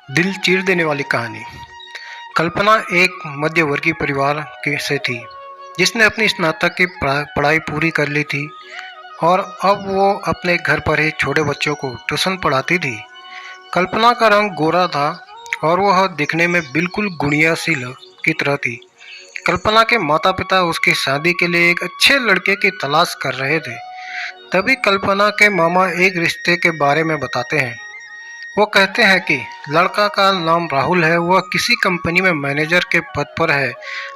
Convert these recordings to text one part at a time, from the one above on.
दिल चीर देने वाली कहानी। कल्पना एक मध्यवर्गीय परिवार के से थी जिसने अपनी स्नातक की पढ़ाई पूरी कर ली थी और अब वो अपने घर पर ही छोटे बच्चों को ट्यूशन पढ़ाती थी। कल्पना का रंग गोरा था और वह दिखने में बिल्कुल गुड़िया सी की तरह थी। कल्पना के माता पिता उसकी शादी के लिए एक अच्छे लड़के की तलाश कर रहे थे। तभी कल्पना के मामा एक रिश्ते के बारे में बताते हैं। वो कहते हैं कि लड़का का नाम राहुल है, वह किसी कंपनी में मैनेजर के पद पर है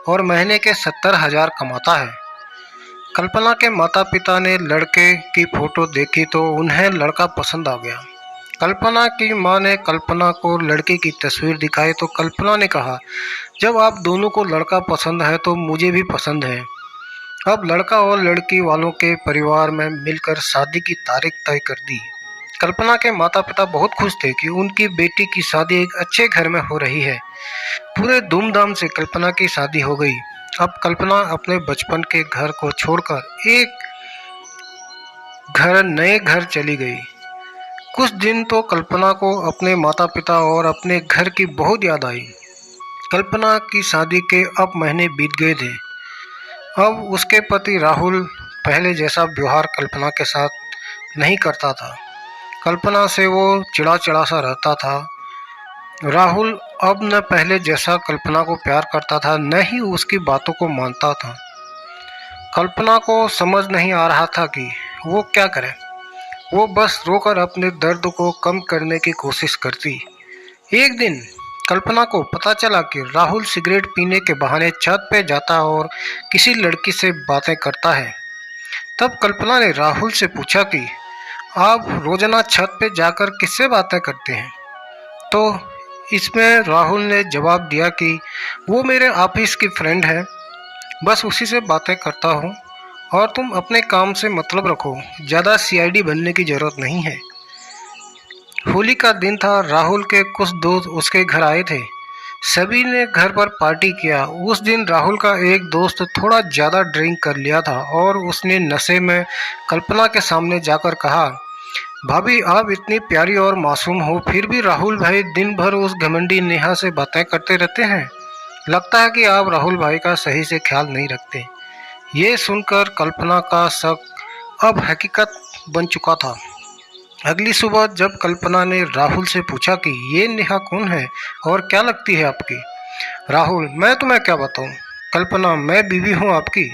और महीने के 70,000 कमाता है। कल्पना के माता पिता ने लड़के की फोटो देखी तो उन्हें लड़का पसंद आ गया। कल्पना की मां ने कल्पना को लड़के की तस्वीर दिखाई तो कल्पना ने कहा, जब आप दोनों को लड़का पसंद है तो मुझे भी पसंद है। अब लड़का और लड़की वालों के परिवार में मिलकर शादी की तारीख तय कर दी। कल्पना के माता पिता बहुत खुश थे कि उनकी बेटी की शादी एक अच्छे घर में हो रही है। पूरे धूमधाम से कल्पना की शादी हो गई। अब कल्पना अपने बचपन के घर को छोड़कर एक नए घर चली गई। कुछ दिन तो कल्पना को अपने माता पिता और अपने घर की बहुत याद आई। कल्पना की शादी के अब महीने बीत गए थे। अब उसके पति राहुल पहले जैसा व्यवहार कल्पना के साथ नहीं करता था। कल्पना से वो चिड़ा चिड़ा सा रहता था। राहुल अब न पहले जैसा कल्पना को प्यार करता था, न ही उसकी बातों को मानता था। कल्पना को समझ नहीं आ रहा था कि वो क्या करे। वो बस रोकर अपने दर्द को कम करने की कोशिश करती। एक दिन कल्पना को पता चला कि राहुल सिगरेट पीने के बहाने छत पे जाता और किसी लड़की से बातें करता है। तब कल्पना ने राहुल से पूछा कि आप रोजाना छत पे जाकर किससे बातें करते हैं? तो इसमें राहुल ने जवाब दिया कि वो मेरे ऑफिस की फ्रेंड है, बस उसी से बातें करता हूँ और तुम अपने काम से मतलब रखो, ज़्यादा सीआईडी बनने की ज़रूरत नहीं है। होली का दिन था। राहुल के कुछ दोस्त उसके घर आए थे। सभी ने घर पर पार्टी किया। उस दिन राहुल का एक दोस्त थोड़ा ज़्यादा ड्रिंक कर लिया था और उसने नशे में कल्पना के सामने जाकर कहा, भाभी आप इतनी प्यारी और मासूम हो, फिर भी राहुल भाई दिन भर उस घमंडी नेहा से बातें करते रहते हैं। लगता है कि आप राहुल भाई का सही से ख्याल नहीं रखते। ये सुनकर कल्पना का शक अब हकीकत बन चुका था। अगली सुबह जब कल्पना ने राहुल से पूछा कि ये नेहा कौन है और क्या लगती है आपकी? राहुल, मैं तुम्हें क्या बताऊं? कल्पना, मैं बीवी हूं आपकी।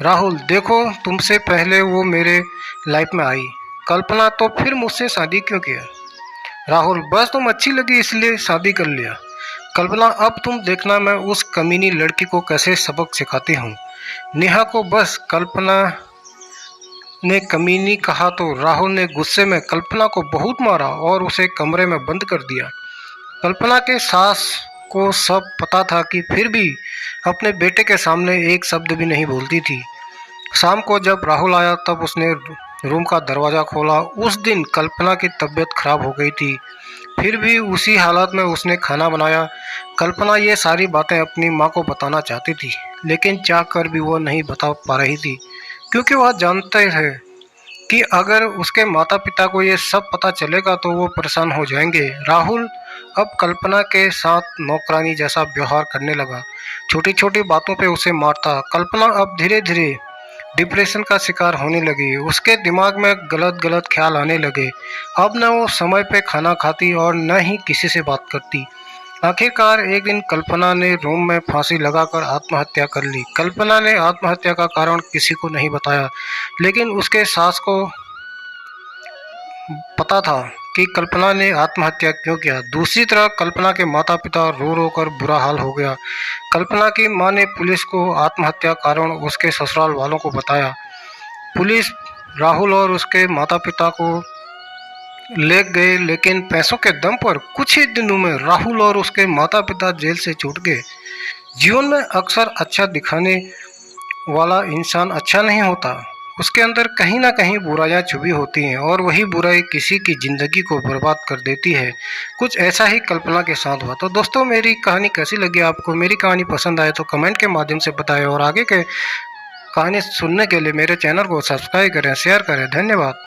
राहुल, देखो तुमसे पहले वो मेरे लाइफ में आई। कल्पना, तो फिर मुझसे शादी क्यों किया? राहुल, बस तुम अच्छी लगी इसलिए शादी कर लिया। कल्पना, अब तुम देखना मैं उस कमीनी लड़की को कैसे सबक सिखाती हूँ। नेहा को बस कल्पना ने कमीनी कहा तो राहुल ने गुस्से में कल्पना को बहुत मारा और उसे कमरे में बंद कर दिया। कल्पना के सास को सब पता था कि फिर भी अपने बेटे के सामने एक शब्द भी नहीं बोलती थी। शाम को जब राहुल आया तब उसने रूम का दरवाज़ा खोला। उस दिन कल्पना की तबीयत खराब हो गई थी, फिर भी उसी हालत में उसने खाना बनाया। कल्पना ये सारी बातें अपनी माँ को बताना चाहती थी, लेकिन चाह कर भी वो नहीं बता पा रही थी, क्योंकि वह जानते थे कि अगर उसके माता पिता को ये सब पता चलेगा तो वो परेशान हो जाएंगे। राहुल अब कल्पना के साथ नौकरानी जैसा व्यवहार करने लगा। छोटी छोटी बातों पे उसे मारता। कल्पना अब धीरे धीरे डिप्रेशन का शिकार होने लगी। उसके दिमाग में गलत गलत ख्याल आने लगे। अब न वो समय पे खाना खाती और न ही किसी से बात करती। आखिरकार एक दिन कल्पना ने रूम में फांसी लगाकर आत्महत्या कर ली। कल्पना ने आत्महत्या का कारण किसी को नहीं बताया, लेकिन उसके सास को पता था कि कल्पना ने आत्महत्या क्यों किया। दूसरी तरफ कल्पना के माता पिता रो रो कर बुरा हाल हो गया। कल्पना की मां ने पुलिस को आत्महत्या कारण उसके ससुराल वालों को बताया। पुलिस राहुल और उसके माता पिता को ले गए, लेकिन पैसों के दम पर कुछ ही दिनों में राहुल और उसके माता पिता जेल से छूट गए। जीवन में अक्सर अच्छा दिखाने वाला इंसान अच्छा नहीं होता, उसके अंदर कहीं ना कहीं बुराइयां छुपी होती हैं और वही बुराई किसी की ज़िंदगी को बर्बाद कर देती है। कुछ ऐसा ही कल्पना के साथ हुआ। तो दोस्तों, मेरी कहानी कैसी लगी आपको? मेरी कहानी पसंद आए तो कमेंट के माध्यम से बताएं और आगे के कहानी सुनने के लिए मेरे चैनल को सब्सक्राइब करें, शेयर करें। धन्यवाद।